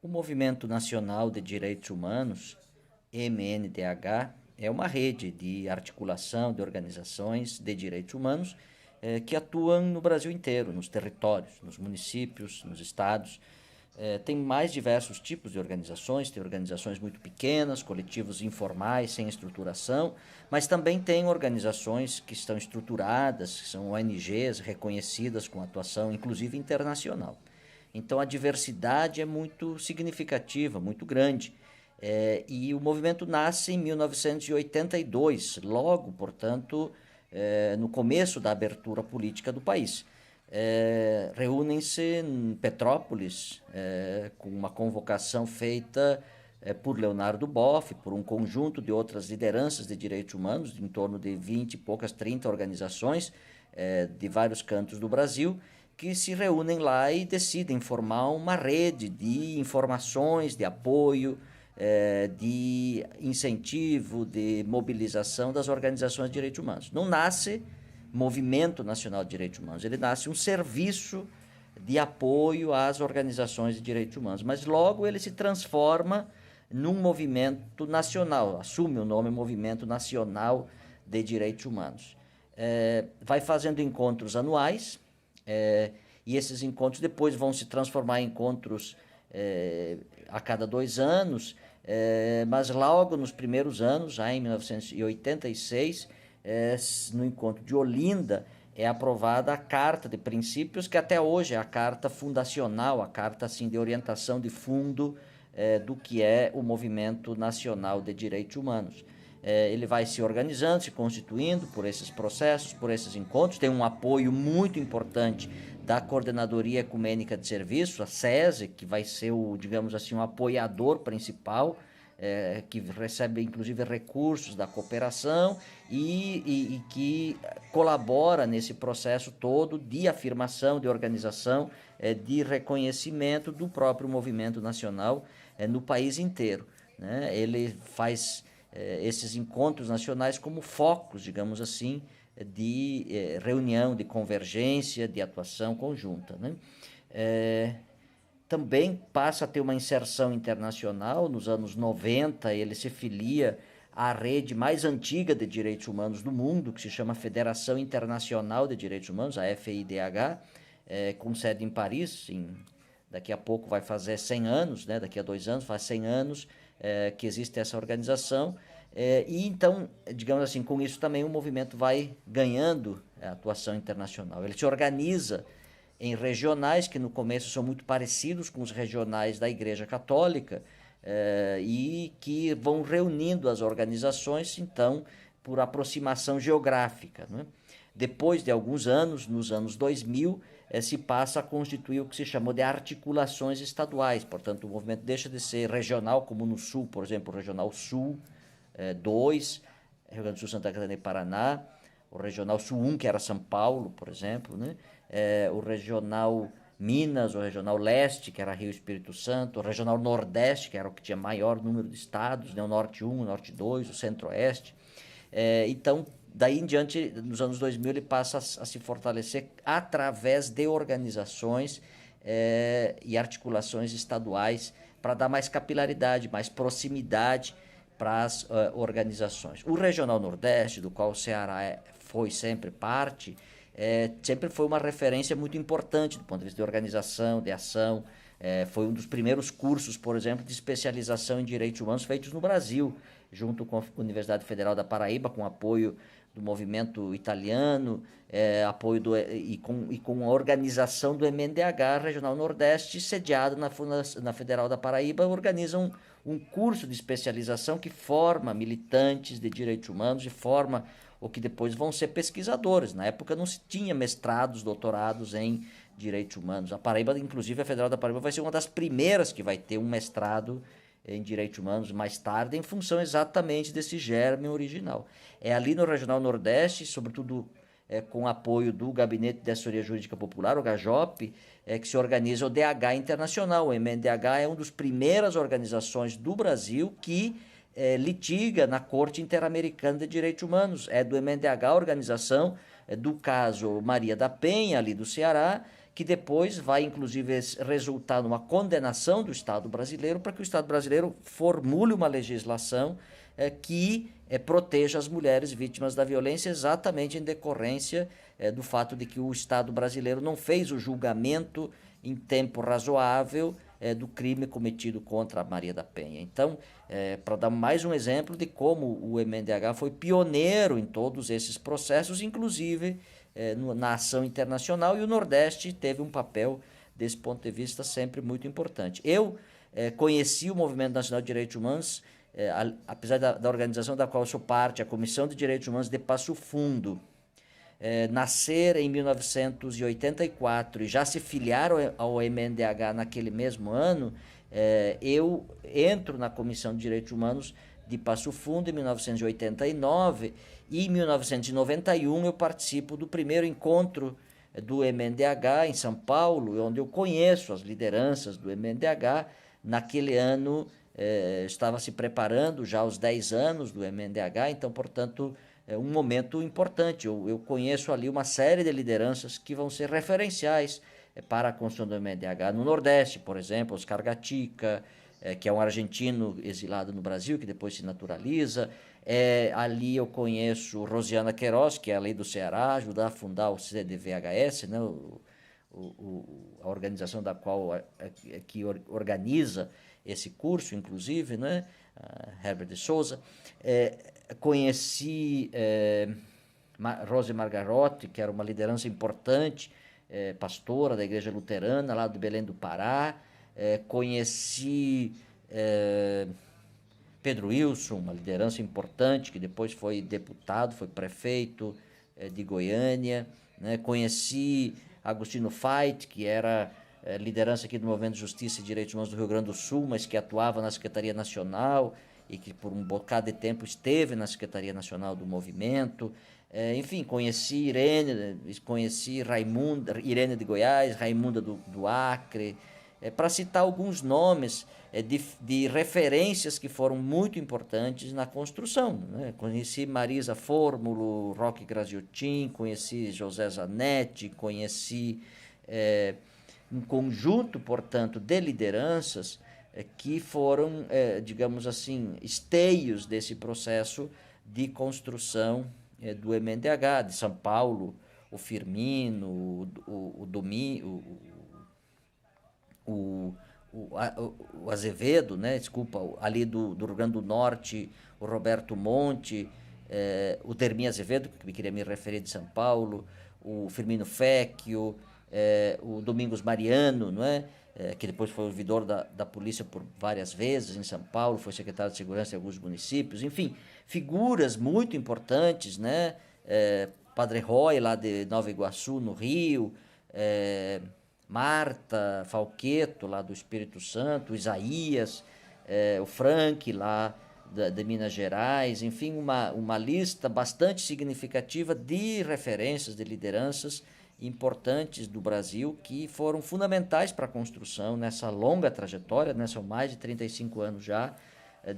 O Movimento Nacional de Direitos Humanos, MNDH, é uma rede de articulação de organizações de direitos humanos que atuam no Brasil inteiro, nos territórios, nos municípios, nos estados. Tem mais diversos tipos de organizações, tem organizações muito pequenas, coletivos informais, sem estruturação, mas também tem organizações que estão estruturadas, que são ONGs reconhecidas com atuação, inclusive internacional. Então a diversidade é muito significativa, muito grande. E o movimento nasce em 1982, logo, portanto, no começo da abertura política do país. Reúnem-se em Petrópolis, com uma convocação feita por Leonardo Boff, por um conjunto de outras lideranças de direitos humanos, em torno de 20 e poucas, 30 organizações de vários cantos do Brasil, que se reúnem lá e decidem formar uma rede de informações, de apoio, de incentivo, de mobilização das organizações de direitos humanos. Não nasce Movimento Nacional de Direitos Humanos, ele nasce um serviço de apoio às organizações de direitos humanos, mas logo ele se transforma num movimento nacional, assume o nome Movimento Nacional de Direitos Humanos. Vai fazendo encontros anuais, e esses encontros depois vão se transformar em encontros a cada 2 anos, mas logo nos primeiros anos, já em 1986, no encontro de Olinda, é aprovada a Carta de Princípios, que até hoje é a carta fundacional, a carta assim, de orientação de fundo do que é o Movimento Nacional de Direitos Humanos. Ele vai se organizando, se constituindo por esses processos, por esses encontros, tem um apoio muito importante da Coordenadoria Ecumênica de Serviço, a SESE, que vai ser o, digamos assim, o apoiador principal, que recebe inclusive recursos da cooperação e que colabora nesse processo todo de afirmação, de organização, de reconhecimento do próprio movimento nacional no país inteiro, né? Ele faz esses encontros nacionais como focos, digamos assim, de reunião, de convergência, de atuação conjunta, né? Também passa a ter uma inserção internacional. Nos anos 90, ele se filia à rede mais antiga de direitos humanos do mundo, que se chama Federação Internacional de Direitos Humanos, a FIDH, com sede em Paris. Daqui a pouco vai fazer 100 anos, né? Daqui a 2 anos faz 100 anos que existe essa organização. E então, digamos assim, com isso também o movimento vai ganhando atuação internacional. Ele se organiza em regionais que no começo são muito parecidos com os regionais da Igreja Católica, e que vão reunindo as organizações, então, por aproximação geográfica, né? Depois de alguns anos, nos anos 2000, se passa a constituir o que se chamou de articulações estaduais. Portanto, o movimento deixa de ser regional, como no Sul, por exemplo, o Regional Sul 2, Rio Grande do Sul, Santa Catarina e Paraná, o Regional Sul 1, que era São Paulo, por exemplo, né? O Regional Minas, o Regional Leste, que era Rio e Espírito Santo, o Regional Nordeste, que era o que tinha maior número de estados, né? O Norte 1, o Norte 2, o Centro-Oeste. Então, daí em diante, nos anos 2000, ele passa a se fortalecer através de organizações e articulações estaduais para dar mais capilaridade, mais proximidade para as organizações. O Regional Nordeste, do qual o Ceará foi sempre parte, sempre foi uma referência muito importante do ponto de vista de organização, de ação. Foi um dos primeiros cursos, por exemplo, de especialização em direitos humanos feitos no Brasil, junto com a Universidade Federal da Paraíba, com apoio do movimento italiano, apoio e com a organização do MNDH Regional Nordeste, sediado na Federal da Paraíba, organizam um curso de especialização que forma militantes de direitos humanos e forma o que depois vão ser pesquisadores. Na época não se tinha mestrados, doutorados em direitos humanos. A Paraíba, inclusive a Federal da Paraíba, vai ser uma das primeiras que vai ter um mestrado em direitos humanos mais tarde, em função exatamente desse germe original. É ali no Regional Nordeste, sobretudo com apoio do Gabinete de Assessoria Jurídica Popular, o GAJOP, que se organiza o DH Internacional. O MNDH é uma das primeiras organizações do Brasil que litiga na Corte Interamericana de Direitos Humanos. É do MNDH a organização do caso Maria da Penha, ali do Ceará, que depois vai, inclusive, resultar numa condenação do Estado brasileiro para que o Estado brasileiro formule uma legislação que proteja as mulheres vítimas da violência, exatamente em decorrência do fato de que o Estado brasileiro não fez o julgamento em tempo razoável do crime cometido contra a Maria da Penha. Então, para dar mais um exemplo de como o MNDH foi pioneiro em todos esses processos, inclusive na ação internacional, e o Nordeste teve um papel, desse ponto de vista, sempre muito importante. Eu conheci o Movimento Nacional de Direitos Humanos, apesar da organização da qual eu sou parte, a Comissão de Direitos Humanos de Passo Fundo, nascer em 1984 e já se filiar ao MNDH naquele mesmo ano, eu entro na Comissão de Direitos Humanos de Passo Fundo em 1989 e em 1991 eu participo do primeiro encontro do MNDH em São Paulo, onde eu conheço as lideranças do MNDH. Naquele ano estava se preparando já os 10 anos do MNDH, então, portanto, é um momento importante. Eu conheço ali uma série de lideranças que vão ser referenciais para a construção do MNDH no Nordeste, por exemplo, Oscar Gatica, que é um argentino exilado no Brasil, que depois se naturaliza. Ali eu conheço Rosiana Queiroz, que é ali do Ceará, ajudou a fundar o CDVHS, né, a organização da qual que organiza esse curso, inclusive, né, Herbert de Souza. Conheci Rose Margarotti, que era uma liderança importante, pastora da Igreja Luterana, lá de Belém do Pará. Conheci Pedro Wilson, uma liderança importante, que depois foi deputado, foi prefeito de Goiânia. Né? Conheci Agostinho Fait, que era liderança aqui do Movimento de Justiça e Direitos Humanos do Rio Grande do Sul, mas que atuava na Secretaria Nacional e que por um bocado de tempo esteve na Secretaria Nacional do Movimento. Enfim, conheci Irene, conheci Raimunda, Irene de Goiás, Raimunda do Acre, para citar alguns nomes de referências que foram muito importantes na construção. Né? Conheci Marisa Fórmulo, Roque Graziotin, conheci José Zanetti, conheci um conjunto, portanto, de lideranças que foram, digamos assim, esteios desse processo de construção do MNDH, de São Paulo, o Firmino, o Azevedo, né? Desculpa, ali do Rio Grande do Norte, o Roberto Monte, o Dermi Azevedo, que queria me referir de São Paulo, o Firmino Fecchio, o Domingos Mariano, não é? Que depois foi ouvidor da polícia por várias vezes em São Paulo, foi secretário de segurança em alguns municípios, enfim, figuras muito importantes, né? Padre Roy, lá de Nova Iguaçu, no Rio, Marta Falqueto, lá do Espírito Santo, Isaías, o Frank, lá de Minas Gerais, enfim, uma lista bastante significativa de referências, de lideranças importantes do Brasil que foram fundamentais para a construção nessa longa trajetória, né? São mais de 35 anos já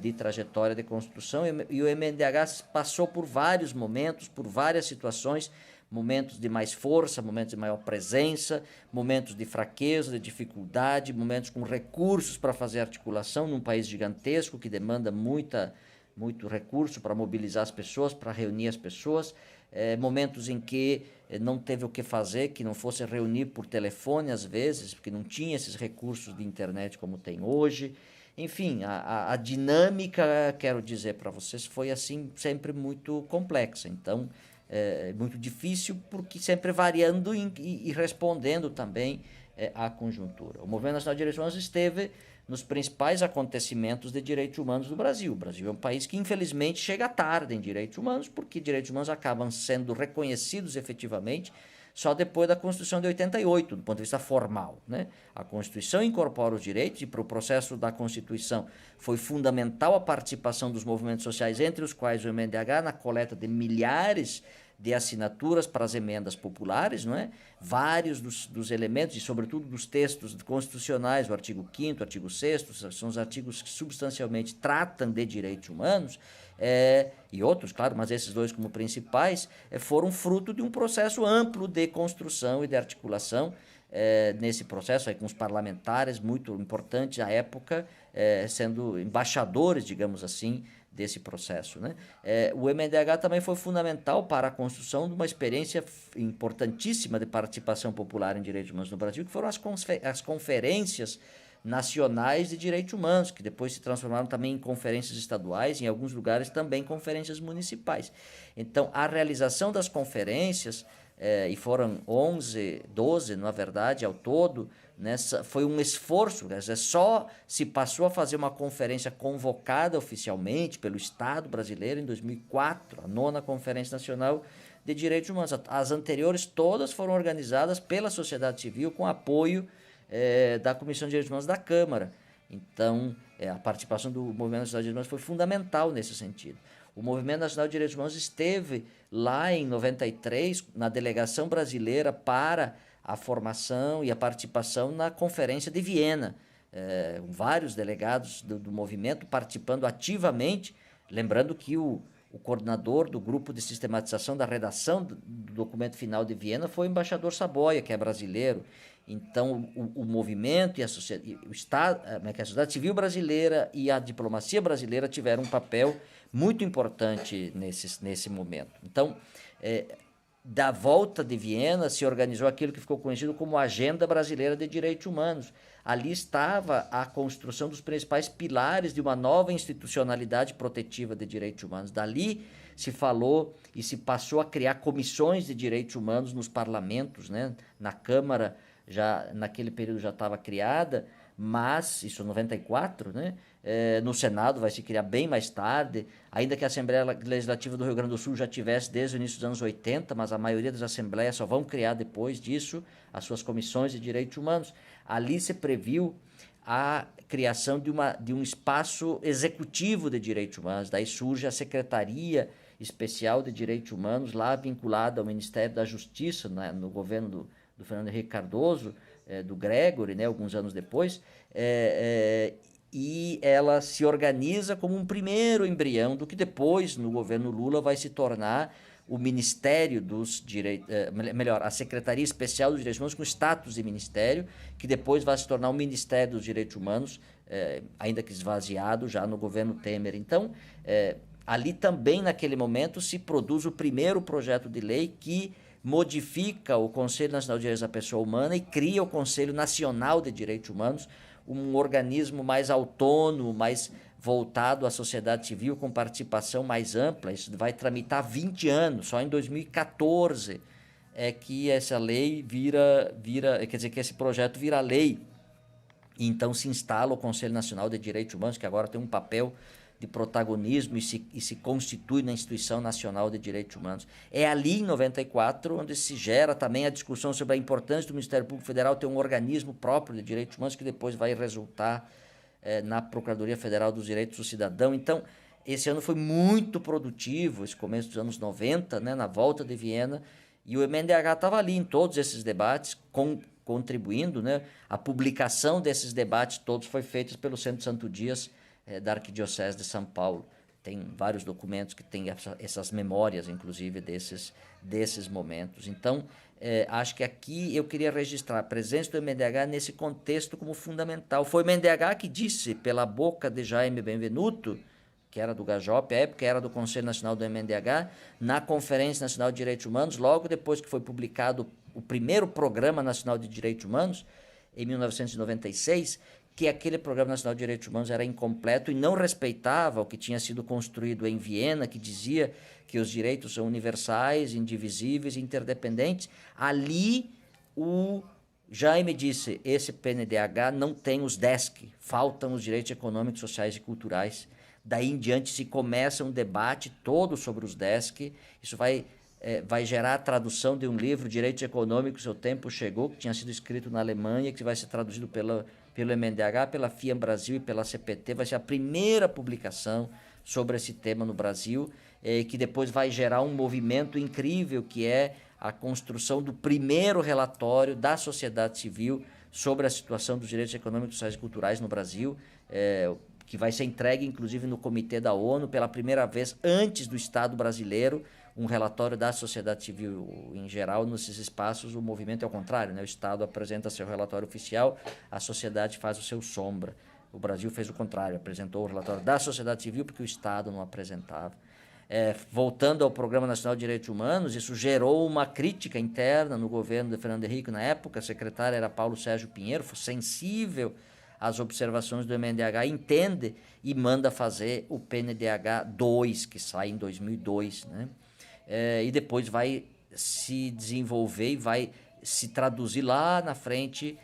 de trajetória de construção, e o MNDH passou por vários momentos, por várias situações, momentos de mais força, momentos de maior presença, momentos de fraqueza, de dificuldade, momentos com recursos para fazer articulação num país gigantesco que demanda muito recurso para mobilizar as pessoas, para reunir as pessoas, momentos em que não teve o que fazer, que não fosse reunir por telefone às vezes, porque não tinha esses recursos de internet como tem hoje. Enfim, a dinâmica, quero dizer para vocês, foi assim sempre muito complexa. Então, muito difícil, porque sempre variando e respondendo também à conjuntura. O Movimento Nacional de Direitos Humanos esteve nos principais acontecimentos de direitos humanos do Brasil. O Brasil é um país que, infelizmente, chega tarde em direitos humanos, porque direitos humanos acabam sendo reconhecidos efetivamente só depois da Constituição de 88, do ponto de vista formal. Né? A Constituição incorpora os direitos e para o processo da Constituição foi fundamental a participação dos movimentos sociais, entre os quais o MNDH, na coleta de milhares de assinaturas para as emendas populares, não é? Vários dos elementos, e sobretudo dos textos constitucionais, o artigo 5º, o artigo 6º, são os artigos que substancialmente tratam de direitos humanos, e outros, claro, mas esses dois como principais, foram fruto de um processo amplo de construção e de articulação nesse processo, aí, com os parlamentares muito importantes à época, sendo embaixadores, digamos assim, desse processo, né? O MNDH também foi fundamental para a construção de uma experiência importantíssima de participação popular em direitos humanos no Brasil, que foram as conferências nacionais de direitos humanos, que depois se transformaram também em conferências estaduais, em alguns lugares também conferências municipais. Então, a realização das conferências, e foram 11, 12, na verdade, ao todo, foi um esforço, quer dizer, só se passou a fazer uma conferência convocada oficialmente pelo Estado brasileiro em 2004, a 9ª Conferência Nacional de Direitos Humanos. As anteriores todas foram organizadas pela sociedade civil com apoio da Comissão de Direitos Humanos da Câmara. Então, a participação do Movimento Nacional de Direitos Humanos foi fundamental nesse sentido. O Movimento Nacional de Direitos Humanos esteve lá em 93, na delegação brasileira para a formação e a participação na Conferência de Viena. Vários delegados do movimento participando ativamente, lembrando que o coordenador do grupo de sistematização da redação do documento final de Viena foi o embaixador Saboia, que é brasileiro. Então, o movimento e a sociedade civil brasileira e a diplomacia brasileira tiveram um papel muito importante nesse momento. Então, da volta de Viena se organizou aquilo que ficou conhecido como Agenda Brasileira de Direitos Humanos. Ali estava a construção dos principais pilares de uma nova institucionalidade protetiva de direitos humanos. Dali se falou e se passou a criar comissões de direitos humanos nos parlamentos, né? Na Câmara, já naquele período já estava criada, mas, isso em 94, né? No Senado vai se criar bem mais tarde, ainda que a Assembleia Legislativa do Rio Grande do Sul já tivesse desde o início dos anos 80, mas a maioria das assembleias só vão criar depois disso as suas comissões de direitos humanos. Ali se previu a criação de um espaço executivo de direitos humanos, daí surge a Secretaria Especial de Direitos Humanos, lá vinculada ao Ministério da Justiça, né, no governo do Fernando Henrique Cardoso, do Gregory, né, alguns anos depois, e ela se organiza como um primeiro embrião do que depois, no governo Lula, vai se tornar o Ministério dos Direitos, a Secretaria Especial dos Direitos Humanos com status de ministério, que depois vai se tornar o Ministério dos Direitos Humanos, ainda que esvaziado já no governo Temer. Então, ali também naquele momento se produz o primeiro projeto de lei que modifica o Conselho Nacional de Direitos da Pessoa Humana e cria o Conselho Nacional de Direitos Humanos, um organismo mais autônomo, mais voltado à sociedade civil, com participação mais ampla. Isso vai tramitar 20 anos, só em 2014 é que essa lei quer dizer, que esse projeto vira lei. E então se instala o Conselho Nacional de Direitos Humanos, que agora tem um papel de protagonismo e se constitui na Instituição Nacional de Direitos Humanos. É ali, em 94, onde se gera também a discussão sobre a importância do Ministério Público Federal ter um organismo próprio de direitos humanos, que depois vai resultar na Procuradoria Federal dos Direitos do Cidadão. Então, esse ano foi muito produtivo, esse começo dos anos 90, né, na volta de Viena, e o MNDH estava ali em todos esses debates, contribuindo, né? A publicação desses debates todos foi feita pelo Centro Santo Dias, da Arquidiocese de São Paulo. Tem vários documentos que têm essas memórias, inclusive, desses momentos. Então, acho que aqui eu queria registrar a presença do MNDH nesse contexto como fundamental. Foi o MNDH que disse, pela boca de Jaime Benvenuto, que era do GAJOP, à época era do Conselho Nacional do MNDH, na Conferência Nacional de Direitos Humanos, logo depois que foi publicado o primeiro Programa Nacional de Direitos Humanos, em 1996, que aquele Programa Nacional de Direitos Humanos era incompleto e não respeitava o que tinha sido construído em Viena, que dizia que os direitos são universais, indivisíveis e interdependentes. Ali, o Jaime disse, esse PNDH não tem os DESC, faltam os direitos econômicos, sociais e culturais. Daí em diante se começa um debate todo sobre os DESC, isso vai gerar a tradução de um livro, Direitos Econômicos, Seu Tempo Chegou, que tinha sido escrito na Alemanha, que vai ser traduzido pelo MNDH, pela FIAM Brasil e pela CPT. Vai ser a primeira publicação sobre esse tema no Brasil, que depois vai gerar um movimento incrível, que é a construção do primeiro relatório da sociedade civil sobre a situação dos direitos econômicos, sociais e culturais no Brasil, que vai ser entregue, inclusive, no Comitê da ONU, pela primeira vez, antes do Estado brasileiro, um relatório da sociedade civil em geral. Nesses espaços, o movimento é o contrário, né? O Estado apresenta seu relatório oficial, a sociedade faz o seu sombra. O Brasil fez o contrário, apresentou o relatório da sociedade civil porque o Estado não apresentava. Voltando ao Programa Nacional de Direitos Humanos, isso gerou uma crítica interna no governo de Fernando Henrique na época. O secretário era Paulo Sérgio Pinheiro, foi sensível às observações do MNDH, entende e manda fazer o PNDH 2, que sai em 2002, né? E depois vai se desenvolver e vai se traduzir lá na frente,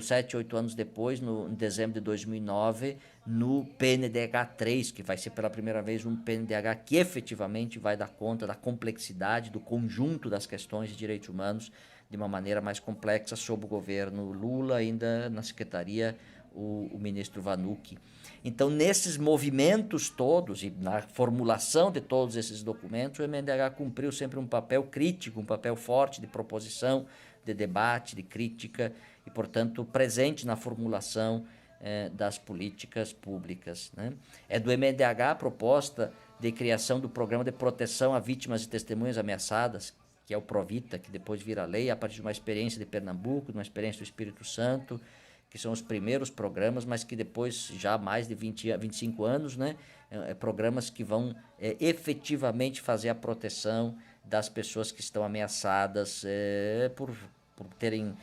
7, 8 anos depois, em dezembro de 2009, no PNDH 3, que vai ser pela primeira vez um PNDH que efetivamente vai dar conta da complexidade, do conjunto das questões de direitos humanos de uma maneira mais complexa, sob o governo Lula, ainda na secretaria o ministro Vanucci. Então, nesses movimentos todos e na formulação de todos esses documentos, o MNDH cumpriu sempre um papel crítico, um papel forte de proposição, de debate, de crítica e, portanto, presente na formulação das políticas públicas, né? É do MNDH a proposta de criação do Programa de Proteção a Vítimas e Testemunhas Ameaçadas, que é o PROVITA, que depois vira lei, a partir de uma experiência de Pernambuco, de uma experiência do Espírito Santo, que são os primeiros programas, mas que depois, já há mais de 25 anos, né, programas que vão efetivamente fazer a proteção das pessoas que estão ameaçadas por terem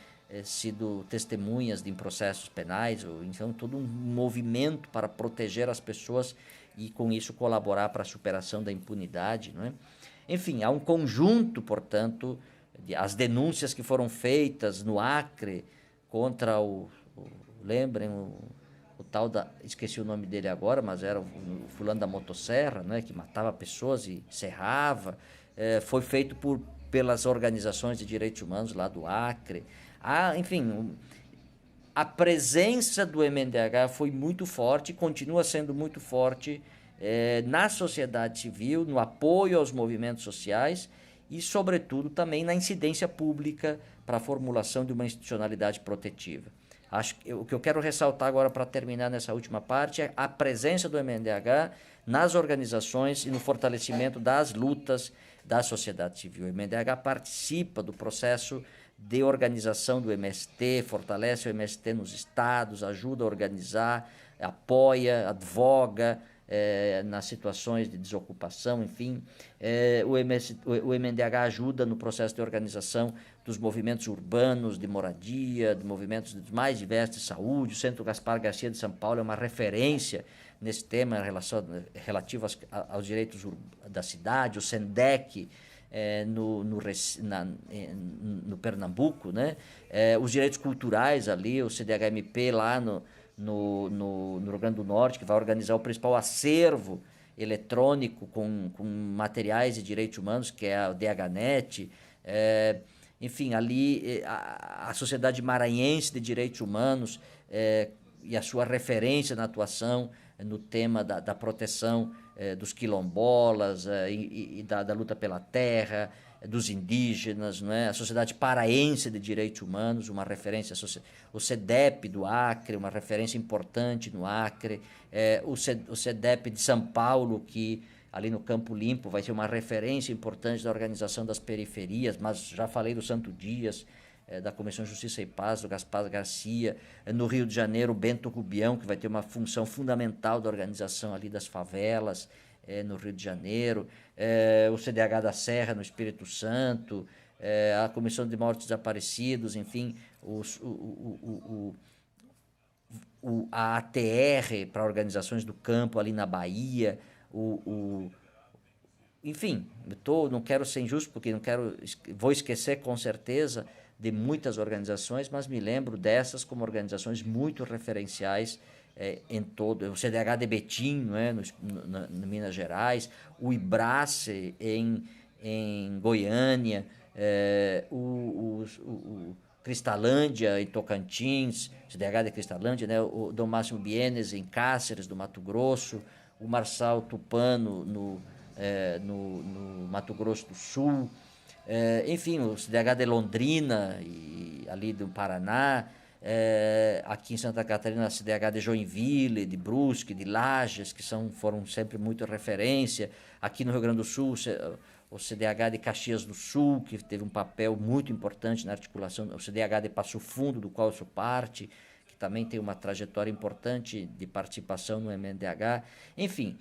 sido testemunhas de processos penais, ou então todo um movimento para proteger as pessoas e com isso colaborar para a superação da impunidade, não é? Enfim, há um conjunto, portanto, as denúncias que foram feitas no Acre contra lembrem, o tal esqueci o nome dele agora, mas era o fulano da motosserra, né, que matava pessoas e serrava, foi feito pelas organizações de direitos humanos lá do Acre. Enfim, a presença do MNDH foi muito forte, continua sendo muito forte na sociedade civil, no apoio aos movimentos sociais e, sobretudo, também na incidência pública para a formulação de uma institucionalidade protetiva. O que eu quero ressaltar agora para terminar nessa última parte é a presença do MNDH nas organizações e no fortalecimento das lutas da sociedade civil. O MNDH participa do processo de organização do MST, fortalece o MST nos estados, ajuda a organizar, apoia, advoga nas situações de desocupação, enfim. O MNDH ajuda no processo de organização dos movimentos urbanos de moradia, de movimentos mais diversos de saúde. O Centro Gaspar Garcia de São Paulo é uma referência nesse tema relativo aos direitos da cidade. O SENDEC no Pernambuco, né? Os direitos culturais ali, o CDHMP lá no Rio Grande do Norte, que vai organizar o principal acervo eletrônico com materiais de direitos humanos, que é o DHNet. Enfim, ali a Sociedade Maranhense de Direitos Humanos e a sua referência na atuação no tema da proteção dos quilombolas e da luta pela terra, dos indígenas, não é? A Sociedade Paraense de Direitos Humanos, uma referência, o CEDEP do Acre, uma referência importante no Acre, o CEDEP de São Paulo, que ali no Campo Limpo vai ser uma referência importante da organização das periferias, mas já falei do Santo Dias, da Comissão de Justiça e Paz, do Gaspar Garcia. No Rio de Janeiro, o Bento Rubião, que vai ter uma função fundamental da organização ali das favelas, no Rio de Janeiro. O CDH da Serra, no Espírito Santo. A Comissão de Mortos Desaparecidos, enfim, a ATR para organizações do campo ali na Bahia, enfim, não quero ser injusto, porque vou esquecer com certeza de muitas organizações, mas me lembro dessas como organizações muito referenciais em todo. O CDH de Betim, não é? No Minas Gerais, o IBRACE em Goiânia, o Cristalândia em Tocantins, CDH de Cristalândia, né? O Dom Máximo Bienes em Cáceres, do Mato Grosso, o Marçal Tupano no Mato Grosso do Sul, enfim, o CDH de Londrina, ali do Paraná, aqui em Santa Catarina, a CDH de Joinville, de Brusque, de Lages, que foram sempre muito referência. Aqui no Rio Grande do Sul, o CDH de Caxias do Sul, que teve um papel muito importante na articulação, o CDH de Passo Fundo, do qual eu sou parte, que também tem uma trajetória importante de participação no MNDH. Enfim,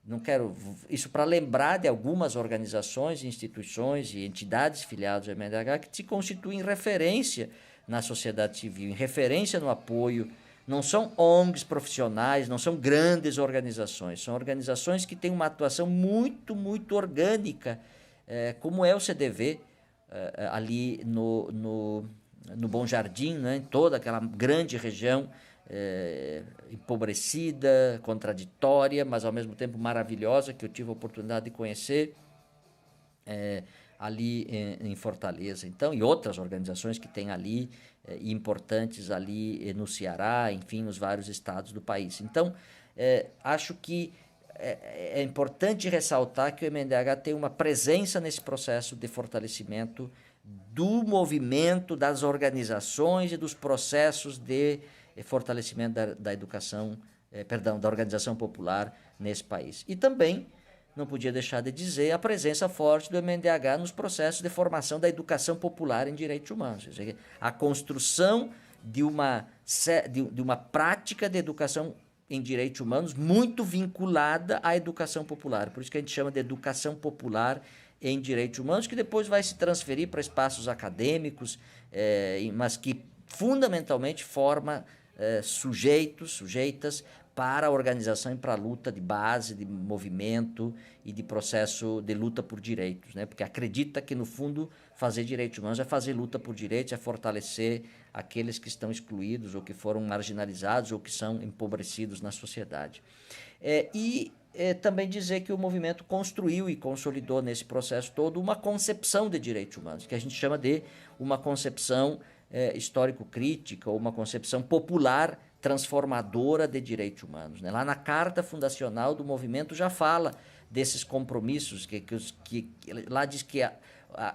não quero isso para lembrar de algumas organizações, instituições e entidades filiadas ao MNDH que se constituem referência na sociedade civil, em referência no apoio. Não são ONGs profissionais, não são grandes organizações, são organizações que têm uma atuação muito, muito orgânica, como é o CDV, ali no Bom Jardim, né, em toda aquela grande região empobrecida, contraditória, mas ao mesmo tempo maravilhosa, que eu tive a oportunidade de conhecer ali em Fortaleza. Então, e outras organizações que tem ali, importantes ali no Ceará, enfim, nos vários estados do país. Então, acho que é importante ressaltar que o MNDH tem uma presença nesse processo de fortalecimento do movimento, das organizações e dos processos de fortalecimento da educação, da organização popular nesse país. E também não podia deixar de dizer a presença forte do MNDH nos processos de formação da educação popular em direitos humanos. Ou seja, a construção de uma prática de educação em direitos humanos muito vinculada à educação popular. Por isso que a gente chama de educação popular em direitos humanos, que depois vai se transferir para espaços acadêmicos, mas que fundamentalmente forma sujeitas para a organização e para a luta de base, de movimento e de processo de luta por direitos, né? Porque acredita que, no fundo, fazer direitos humanos é fazer luta por direitos, é fortalecer aqueles que estão excluídos ou que foram marginalizados ou que são empobrecidos na sociedade. Também dizer que o movimento construiu e consolidou nesse processo todo uma concepção de direitos humanos, que a gente chama de uma concepção histórico-crítica ou uma concepção popular transformadora de direitos humanos, né? Lá na Carta Fundacional do movimento já fala desses compromissos, que lá diz que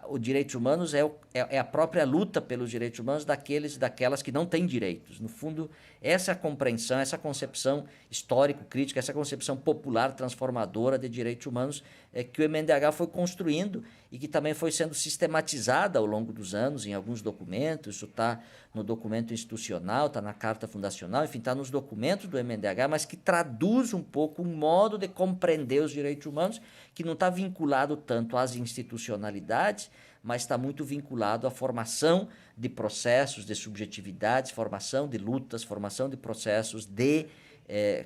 os direitos humanos é a própria luta pelos direitos humanos daqueles e daquelas que não têm direitos. No fundo, essa compreensão, essa concepção histórico-crítica, essa concepção popular transformadora de direitos humanos que o MNDH foi construindo e que também foi sendo sistematizada ao longo dos anos em alguns documentos. Isso está no documento institucional, está na Carta Fundacional, enfim, está nos documentos do MNDH, mas que traduz um pouco um modo de compreender os direitos humanos que não está vinculado tanto às institucionalidades, mas está muito vinculado à formação de processos, de subjetividades, formação de lutas, formação de processos de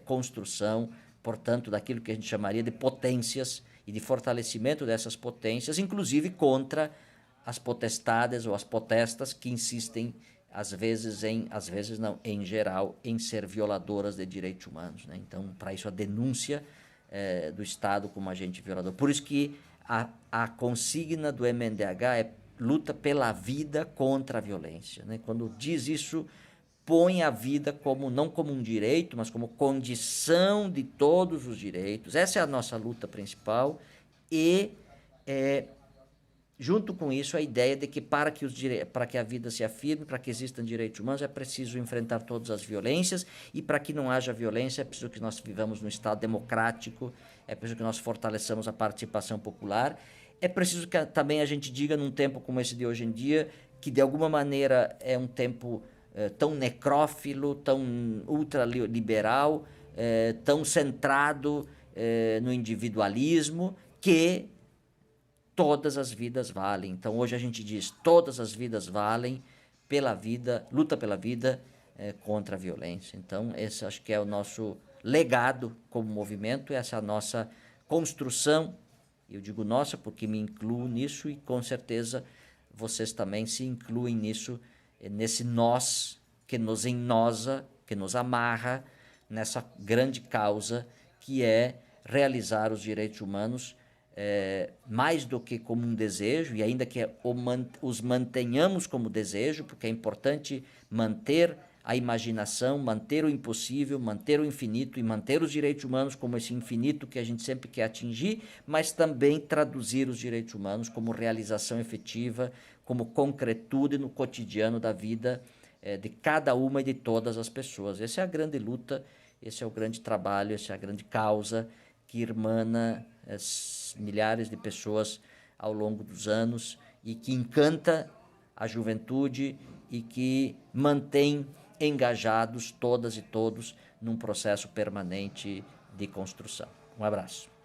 construção, portanto, daquilo que a gente chamaria de potências e de fortalecimento dessas potências, inclusive contra as potestades ou as potestas que insistem, em geral, em ser violadoras de direitos humanos, né? Então, para isso, a denúncia do Estado como agente violador. Por isso que a consigna do MNDH é luta pela vida contra a violência, né? Quando diz isso, põe a vida não como um direito, mas como condição de todos os direitos. Essa é a nossa luta principal e, junto com isso, a ideia de que para que a vida se afirme, para que existam direitos humanos, é preciso enfrentar todas as violências, e para que não haja violência é preciso que nós vivamos num Estado democrático, é preciso que nós fortaleçamos a participação popular, é preciso que também a gente diga, num tempo como esse de hoje em dia, que de alguma maneira é um tempo tão necrófilo, tão ultraliberal, tão centrado no individualismo, que todas as vidas valem. Então, hoje a gente diz, todas as vidas valem pela vida, luta pela vida contra a violência. Então, esse acho que é o nosso legado como movimento, essa é a nossa construção. Eu digo nossa porque me incluo nisso e, com certeza, vocês também se incluem nisso, nesse nós que nos ennosa, que nos amarra nessa grande causa que é realizar os direitos humanos mais do que como um desejo, e ainda que os mantenhamos como desejo, porque é importante manter a imaginação, manter o impossível, manter o infinito e manter os direitos humanos como esse infinito que a gente sempre quer atingir, mas também traduzir os direitos humanos como realização efetiva, como concretude no cotidiano da vida de cada uma e de todas as pessoas. Essa é a grande luta, esse é o grande trabalho, essa é a grande causa que irmana milhares de pessoas ao longo dos anos e que encanta a juventude e que mantém engajados todas e todos num processo permanente de construção. Um abraço.